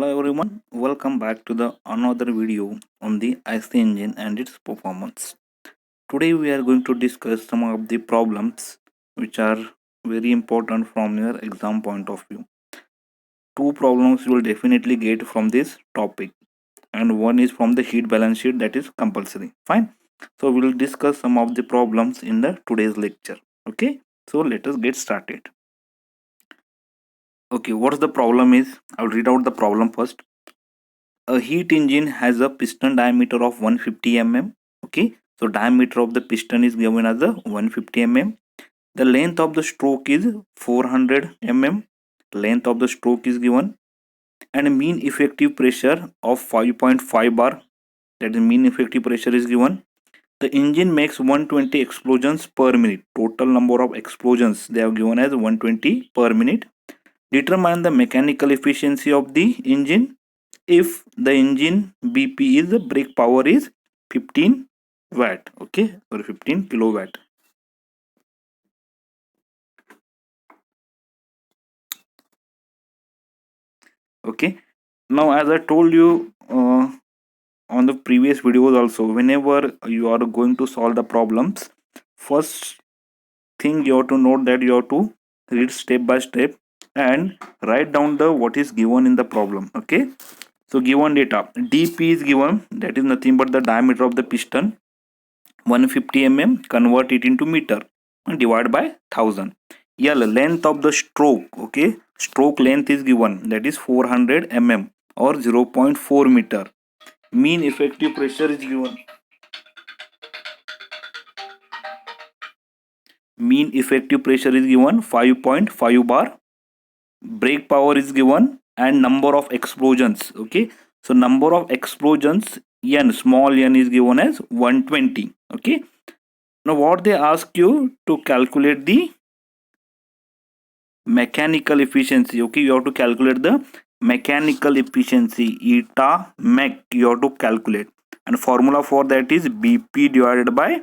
Hello everyone, welcome back to the another video on the IC engine and its performance. Today we are going to discuss some of the problems which are very important from your exam point of view. Two problems you will definitely get from this topic, and one is from the heat balance sheet, that is compulsory. Fine. So we will discuss some of the problems in the today's lecture. Okay. So let us get started. Okay, what's the problem is? I'll read out the problem first. A heat engine has a piston diameter of 150 mm. Okay, so diameter of the piston is given as a 150 mm. The length of the stroke is 400 mm. Length of the stroke is given, and a mean effective pressure of 5.5 bar, that is mean effective pressure is given. The engine makes 120 explosions per minute. Total number of explosions they have given as 120 per minute. Determine the mechanical efficiency of the engine if the engine BP is, the brake power is 15 watt. Okay, or 15 kilowatt. Okay, now as I told you on the previous videos also, whenever you are going to solve the problems, first thing you have to note that you have to read step by step and write down the what is given in the problem. Okay, so given data, dp is given, that is nothing but the diameter of the piston, 150 mm, convert it into meter and divide by 1000. L, length of the stroke. Okay, stroke length is given, that is 400 mm or 0.4 meter. Mean effective pressure is given, mean effective pressure is given 5.5 bar. Brake power is given and number of explosions. Okay, so number of explosions, n, small n, is given as 120. Okay, now what they ask you to calculate the mechanical efficiency. Okay, you have to calculate the mechanical efficiency, eta mech, you have to calculate, and formula for that is bp divided by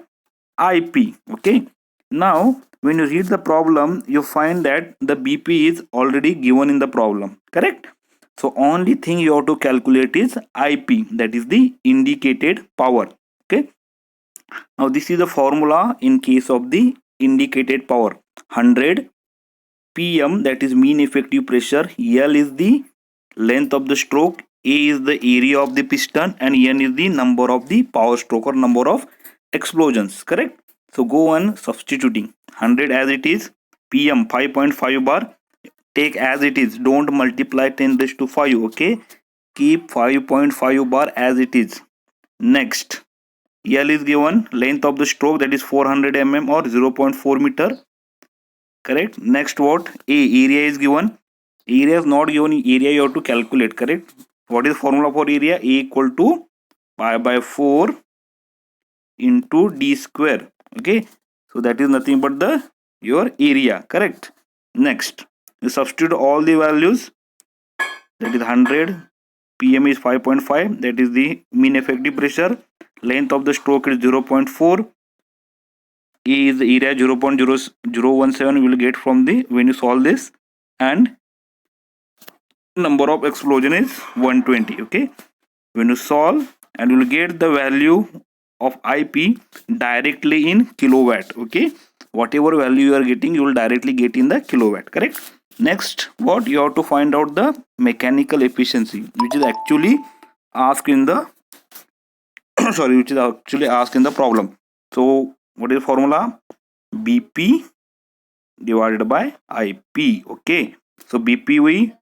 ip. Okay, now when you read the problem, you find that the bp is already given in the problem, correct? So only thing you have to calculate is ip, that is the indicated power. Okay, now this is the formula in case of the indicated power: 100 pm, that is mean effective pressure, L is the length of the stroke, A is the area of the piston, and N is the number of the power stroke or number of explosions, correct? So go on substituting 100 as it is, pm 5.5 bar, take as it is, don't multiply 10 raised to 5. Okay, keep 5.5 bar as it is. Next, L is given, length of the stroke, that is 400 mm or 0.4 meter, correct? Next, what? A, area is given, area is not given, area you have to calculate, correct? What is formula for area? A equal to pi by 4 into d square. Okay, so that is nothing but the your area, correct? Next, you substitute all the values, that is 100, pm is 5.5, that is the mean effective pressure, length of the stroke is 0.4, A is the area 0.0017 you will get from the when you solve this, and number of explosion is 120. Okay, when you solve, and you will get the value of ip directly in kilowatt. Okay, whatever value you are getting, you will directly get in the kilowatt, correct? Next, what you have to find out the mechanical efficiency, which is actually asked in the sorry, which is actually asked in the problem. So what is formula? bp divided by ip. Okay, so bp we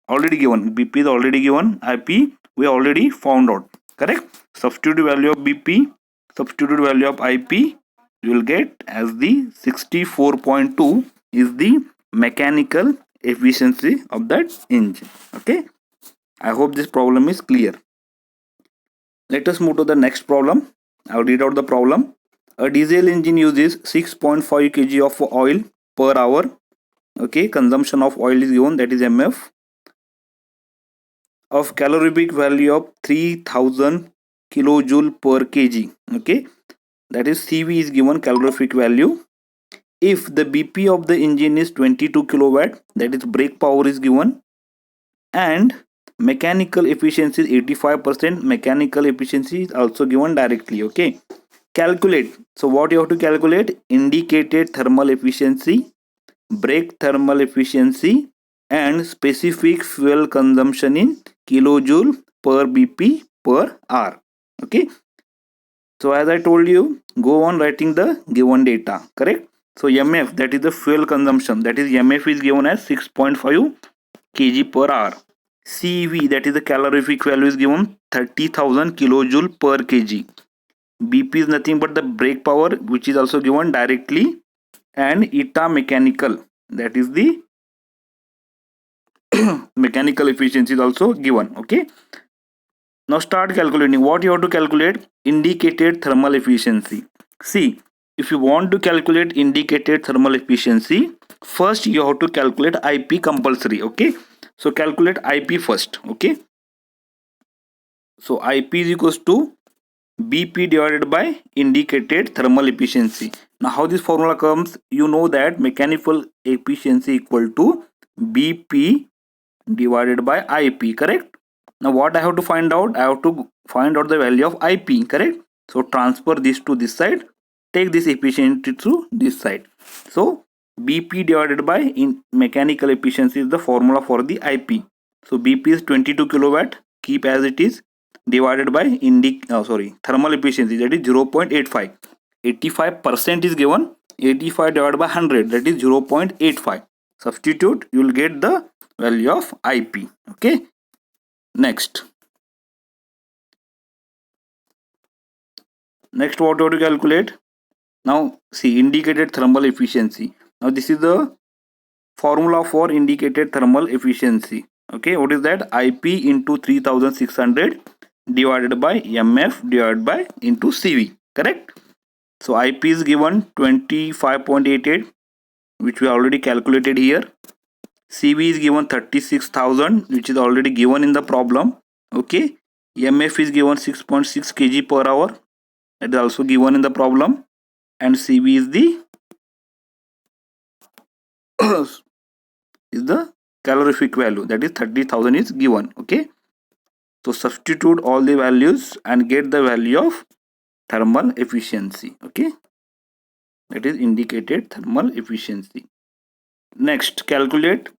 already given, bp is already given, ip we already found out, correct? Substitute value of bp, substitute value of ip, you will get as the 64.2 is the mechanical efficiency of that engine. Okay, I hope this problem is clear. Let us move to the next problem. I'll read out the problem. A diesel engine uses 6.5 kg of oil per hour. Okay, consumption of oil is given, that is mf, of calorific value of 3000 kilojoule per kg. Okay, that is cv is given, calorific value. If the bp of the engine is 22 kilowatt, that is brake power is given, and Mechanical efficiency is 85%. Mechanical efficiency is also given directly. Okay. Calculate. So what you have to calculate? Indicated thermal efficiency, brake thermal efficiency, and specific fuel consumption in kilojoule per BP per hour. Okay. So as I told you, go on writing the given data. Correct. So MF, that is the fuel consumption. That is MF is given as 6.5 kg per hour. CV, that is the calorific value, is given 30,000 kilojoule per kg. BP is nothing but the brake power, which is also given directly, and eta mechanical, that is the mechanical efficiency, is also given. Okay. Now start calculating. What you have to calculate? Indicated thermal efficiency. See, if you want to calculate indicated thermal efficiency, first you have to calculate IP compulsory. Okay. So calculate IP first. Okay. So IP is equals to BP divided by indicated thermal efficiency. Now how this formula comes? You know that mechanical efficiency equal to BP divided by IP, correct? Now what I have to find out? I have to find out the value of IP, correct? So transfer this to this side, take this efficiency to this side. So BP divided by in mechanical efficiency is the formula for the IP. So BP is 22 kilowatt, keep as it is, divided by thermal efficiency, that is 0.85. 85% is given. 85 divided by 100, that is 0.85. Substitute, you will get the value of IP. Okay. Next what you have to calculate? Now see, indicated thermal efficiency. Now this is the formula for indicated thermal efficiency. Okay, what is that? IP into 3600 divided by MF divided by into CV, correct? So IP is given 25.88, which we already calculated here. CV is given 36,000, which is already given in the problem. Okay. MF is given 6.6 kg per hour, that is also given in the problem, and CV is the is the calorific value, that is 30,000 is given. Okay. So substitute all the values and get the value of thermal efficiency. Okay. That is indicated thermal efficiency. Next, calculate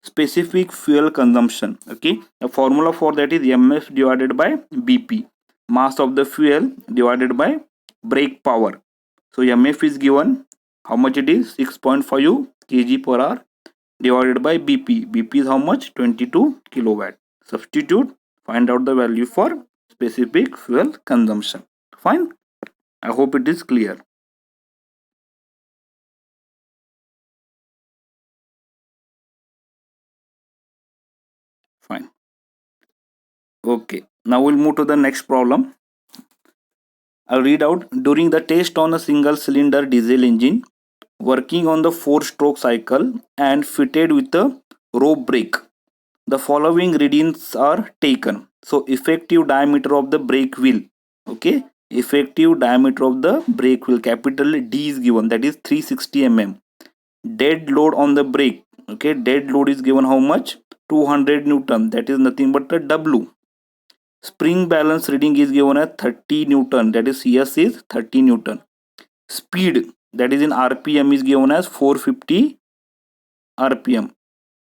specific fuel consumption. Okay, the formula for that is MF divided by BP, mass of the fuel divided by brake power. So MF is given, how much it is? 6.5 kg per hour divided by BP. BP is how much? 22 kilowatt. Substitute, find out the value for specific fuel consumption. Fine. I hope it is clear. Fine. Okay, now we'll move to the next problem. I'll read out. During the test on a single cylinder diesel engine working on the 4-stroke cycle and fitted with a rope brake, the following readings are taken. So effective diameter of the brake wheel. Okay, effective diameter of the brake wheel, capital D, is given, that is 360 mm. Dead load on the brake. Okay, dead load is given how much? 200 Newton, that is nothing but the W. Spring balance reading is given as 30 Newton, that is CS is 30 Newton. Speed, that is in RPM, is given as 450 RPM.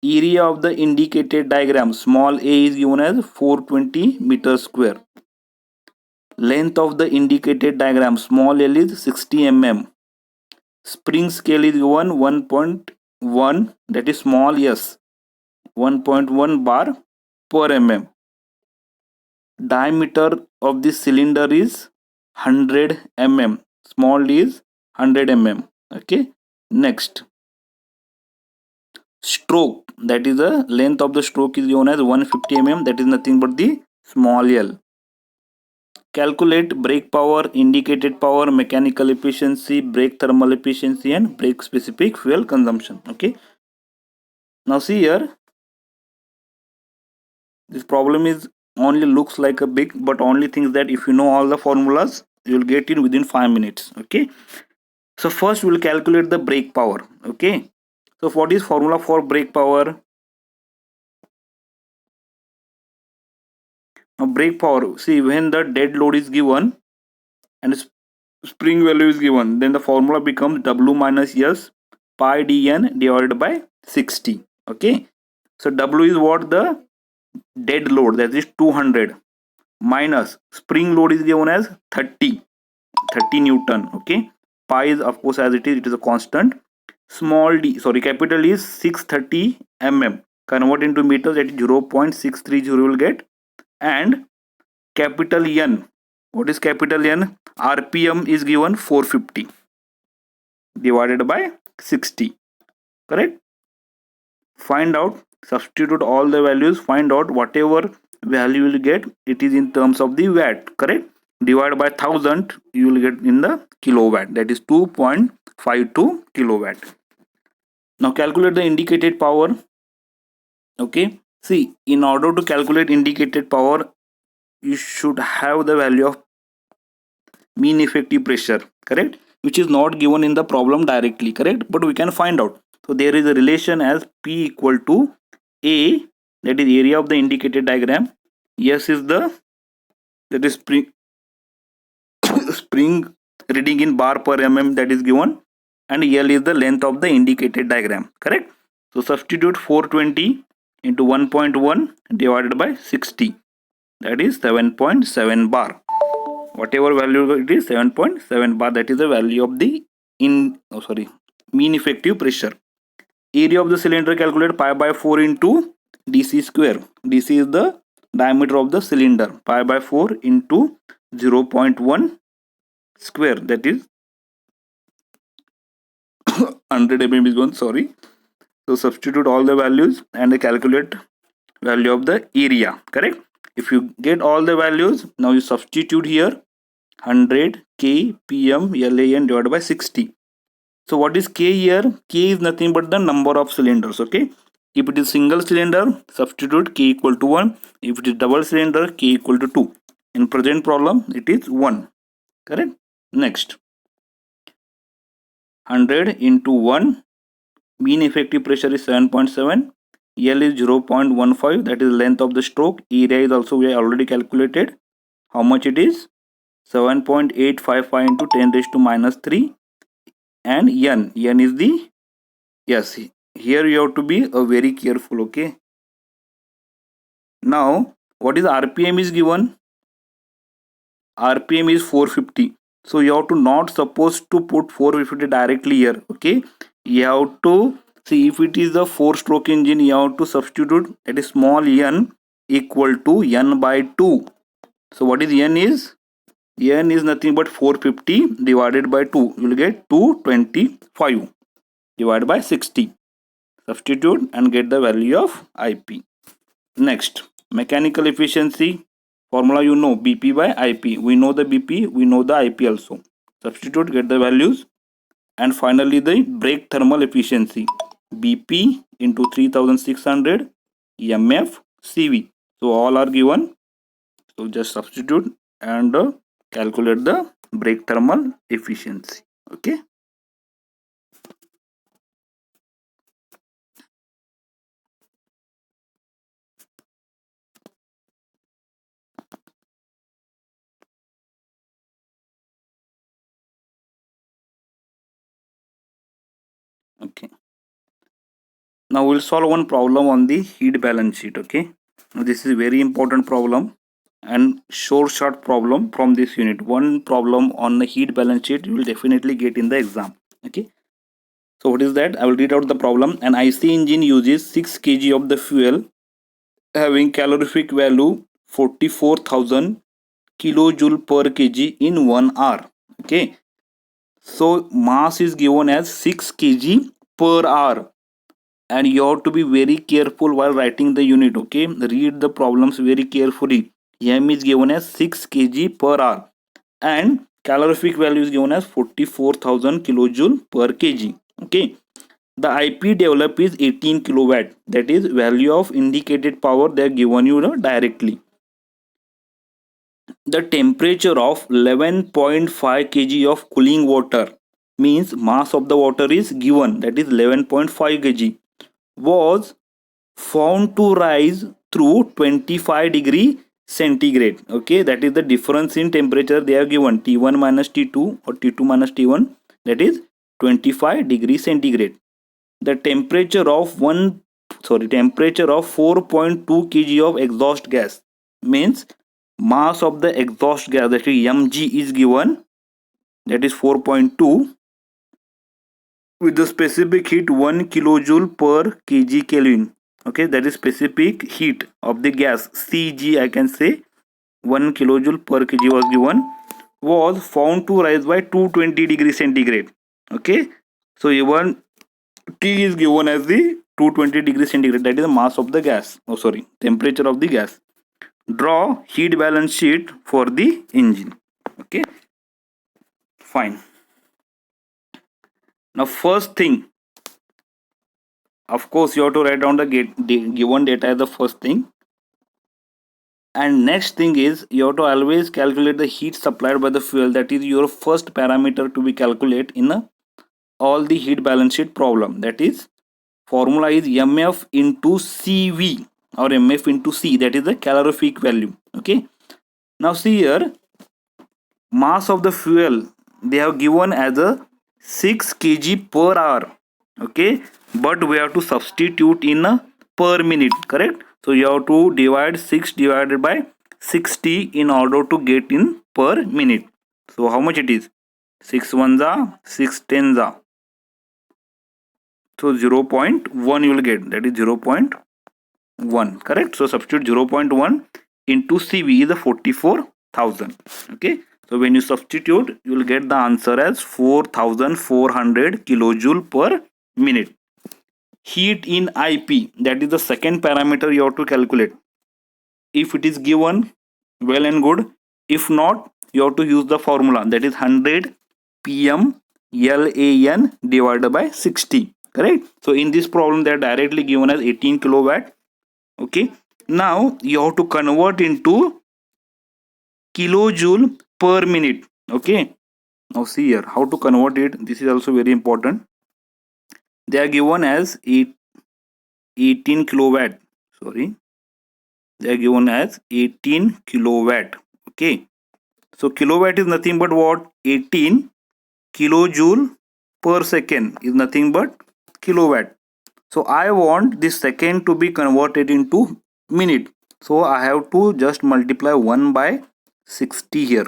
Area of the indicated diagram, small a, is given as 420 meters square. Length of the indicated diagram, small l, is 60 mm. Spring scale is given 1.1, that is small s, 1.1 bar per mm. Diameter of this cylinder is 100 mm, small d is 100 mm. Okay. Next, stroke, that is the length of the stroke, is given as 150 mm, that is nothing but the small l. Calculate brake power, indicated power, mechanical efficiency, brake thermal efficiency, and brake specific fuel consumption. Okay. Now see here, this problem is only looks like a big, but only things that if you know all the formulas, you will get it within 5 minutes. Okay. So first we will calculate the brake power. Okay. So what is formula for brake power? Now break power, see when the dead load is given and spring value is given, then the formula becomes W minus S pi dn divided by 60. Okay, so W is what? The dead load, that is 200, minus spring load is given as 30 Newton. Okay, pi is of course as it is a constant. Small d, sorry, capital is 630 mm, convert into meters, that is 0.630 you will get. And capital N, what is capital N? RPM is given 450 divided by 60, correct? Find out, substitute all the values, find out whatever value you will get, it is in terms of the watt, correct? Divide by 1000, you will get in the kilowatt, that is 2.52 kilowatt. Now calculate the indicated power. Okay, see, in order to calculate indicated power, you should have the value of mean effective pressure, correct, which is not given in the problem directly, correct, but we can find out. So there is a relation as P equal to A, that is area of the indicated diagram. S is the, that is spring reading in bar per mm, that is given, and L is the length of the indicated diagram, correct? So substitute 420 into 1.1 divided by 60, that is 7.7 bar. Whatever value it is, 7.7 bar, that is the value of the mean effective pressure. Area of the cylinder, calculate pi by 4 into dc square. Dc is the diameter of the cylinder, pi by 4 into 0.1 square, that is 100 mm is gone, sorry. So substitute all the values and calculate value of the area, correct? If you get all the values, now you substitute here 100 kpm LAN divided by 60. So what is K here? K is nothing but the number of cylinders. Okay, if it is single cylinder, substitute K equal to 1. If it is double cylinder, K equal to 2. In present problem, it is 1. Correct? Next, 100 into 1, mean effective pressure is 7.7. L is 0.15, that is length of the stroke. Area is also we have already calculated. How much it is? 7.855 into 10 raised to minus 3. And N is the, yes, here you have to be very careful. Okay, now what is RPM is given? RPM is 450. So you have to not supposed to put 450 directly here. Okay, you have to see, if it is a 4-stroke engine, you have to substitute, that is small n equal to n by 2. So what is n is? N is nothing but 450 divided by 2. You will get 225 divided by 60. Substitute and get the value of IP. Next, mechanical efficiency formula, you know, BP by IP. We know the BP, we know the IP also. Substitute, get the values. And finally the brake thermal efficiency, BP into 3600 MF CV. So all are given. So just substitute and calculate the brake thermal efficiency. Okay. Okay. Now we'll solve one problem on the heat balance sheet. Okay. Now this is a very important problem and short problem from this unit. One problem on the heat balance sheet you will definitely get in the exam. Okay. So what is that? I will read out the problem. An IC engine uses 6 kg of the fuel having calorific value 44,000 kilojoule per kg in 1 hour. Okay. So mass is given as 6 kg per hour. And you have to be very careful while writing the unit. Okay, read the problems very carefully. M is given as 6 kg per hour and calorific value is given as 44,000 kilojoule per kg. Okay, the IP developed is 18 kilowatt, that is value of indicated power they are given you directly. The temperature of 11.5 kg of cooling water, means mass of the water is given, that is 11.5 kg, was found to rise through 25 degree centigrade. Okay, that is the difference in temperature they have given, T1 minus T2 or T2 minus T1, that is 25 degrees centigrade. The temperature of 4.2 kg of exhaust gas, means mass of the exhaust gas, that is mg, is given, that is 4.2, with the specific heat 1 kilojoule per kg Kelvin. Okay, that is specific heat of the gas, Cg, I can say 1 kilojoule per kg was given, was found to rise by 220 degrees centigrade. Okay, so even T is given as the 220 degrees centigrade, that is the mass of the gas, temperature of the gas. Draw heat balance sheet for the engine. Okay, fine. Now first thing, of course you have to write down the given data as the first thing, and next thing is you have to always calculate the heat supplied by the fuel. That is your first parameter to be calculated in all the heat balance sheet problem. That is, formula is mf into cv or mf into c, that is the calorific value. Okay, now see here, mass of the fuel they have given as a 6 kg per hour. Okay, but we have to substitute in a per minute, correct? So you have to divide 6 divided by 60 in order to get in per minute. So how much it is? 6 ones are 6 tens are, so 0.1 you will get, that is 0.1, correct? So substitute 0.1 into cv is a 44,000. Okay, so when you substitute, you will get the answer as 4,400 kilojoule per minute. Heat in IP, that is the second parameter you have to calculate. If it is given, well and good. If not, you have to use the formula, that is 100 pm LAN divided by 60, correct? So in this problem they are directly given as 18 kilowatt. Okay, now you have to convert into kilojoule per minute. Okay, now see here how to convert it. This is also very important. They are given as 18 kilowatt, they are given as 18 kilowatt. Okay, so kilowatt is nothing but what? 18 kilojoule per second is nothing but kilowatt. So I want this second to be converted into minute, so I have to just multiply 1 by 60 here.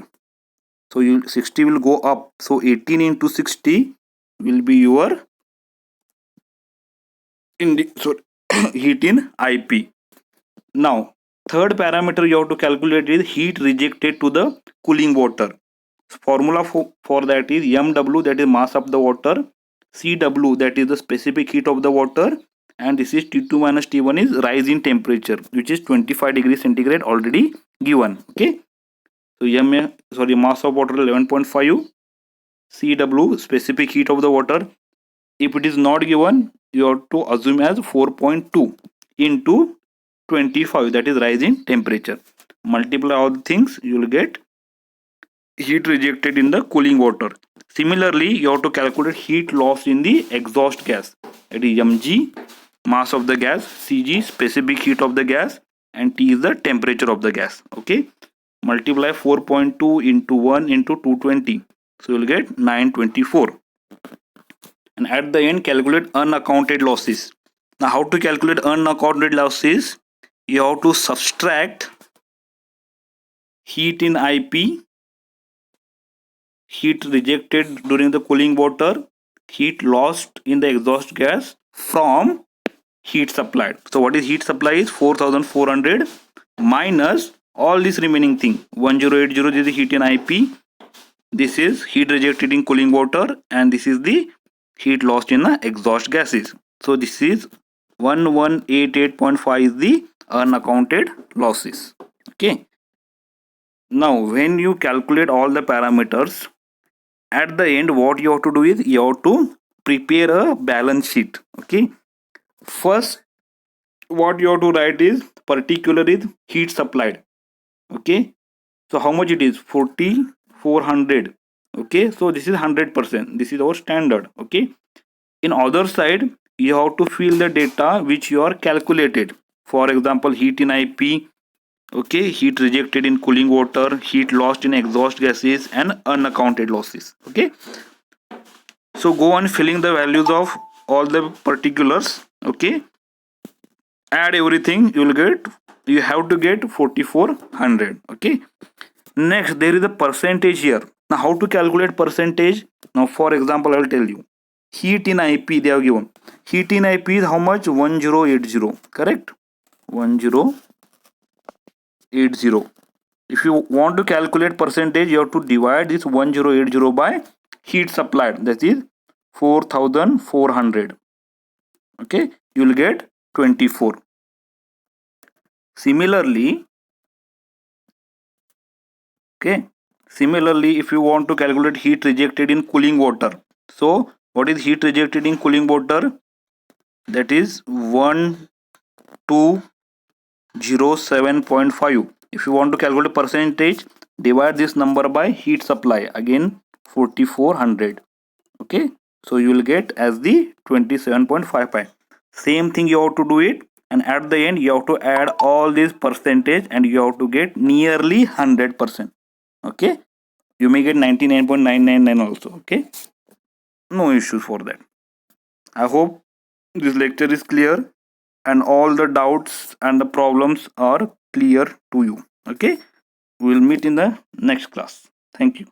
So 60 will go up, so 18 into 60 will be your heat in IP. Now third parameter you have to calculate is heat rejected to the cooling water. Formula for that is mw, that is mass of the water, cw, that is the specific heat of the water, and this is T2 minus T1 is rise in temperature, which is 25 degrees centigrade already given. Okay, so mass of water 11.5, cw specific heat of the water. If it is not given, you have to assume as 4.2 into 25, that is rise in temperature. Multiply all the things, you will get heat rejected in the cooling water. Similarly, you have to calculate heat loss in the exhaust gas. That is mg, mass of the gas, cg, specific heat of the gas, and t is the temperature of the gas. Okay, multiply 4.2 into 1 into 220, so you will get 924. And at the end, calculate unaccounted losses. Now how to calculate unaccounted losses? You have to subtract heat in IP, heat rejected during the cooling water, heat lost in the exhaust gas from heat supplied. So what is heat supply is 4,400 minus all this remaining thing. 1080 is the heat in IP, this is heat rejected in cooling water, and this is the heat lost in the exhaust gases. So this is 1188.5 is the unaccounted losses. Okay, now when you calculate all the parameters, at the end what you have to do is you have to prepare a balance sheet. Okay, first what you have to write is particular is heat supplied. Okay, so how much it is? 4,400. Okay, so this is 100%, this is our standard. Okay, in other side you have to fill the data which you are calculated. For example, heat in IP Okay, heat rejected in cooling water, heat lost in exhaust gases, and unaccounted losses. Okay, so go on filling the values of all the particulars. Okay, add everything, you have to get 4400. Okay, next there is a percentage here. Now how to calculate percentage? Now for example I will tell you, heat in IP they have given. Heat in IP is how much? 1080, correct? 1080. If you want to calculate percentage, you have to divide this 1080 by heat supplied, that is 4400. Okay, you will get 24. Similarly, okay, similarly if you want to calculate heat rejected in cooling water, so what is heat rejected in cooling water? That is 1207.5. If you want to calculate percentage, divide this number by heat supply, again 4400. Okay, so you will get as the 27.55. Same thing you have to do it, and at the end you have to add all these percentage and you have to get nearly 100%. Okay, you may get 99.999 also. Okay, no issues for that. I hope this lecture is clear and all the doubts and the problems are clear to you. Okay, we will meet in the next class. Thank you.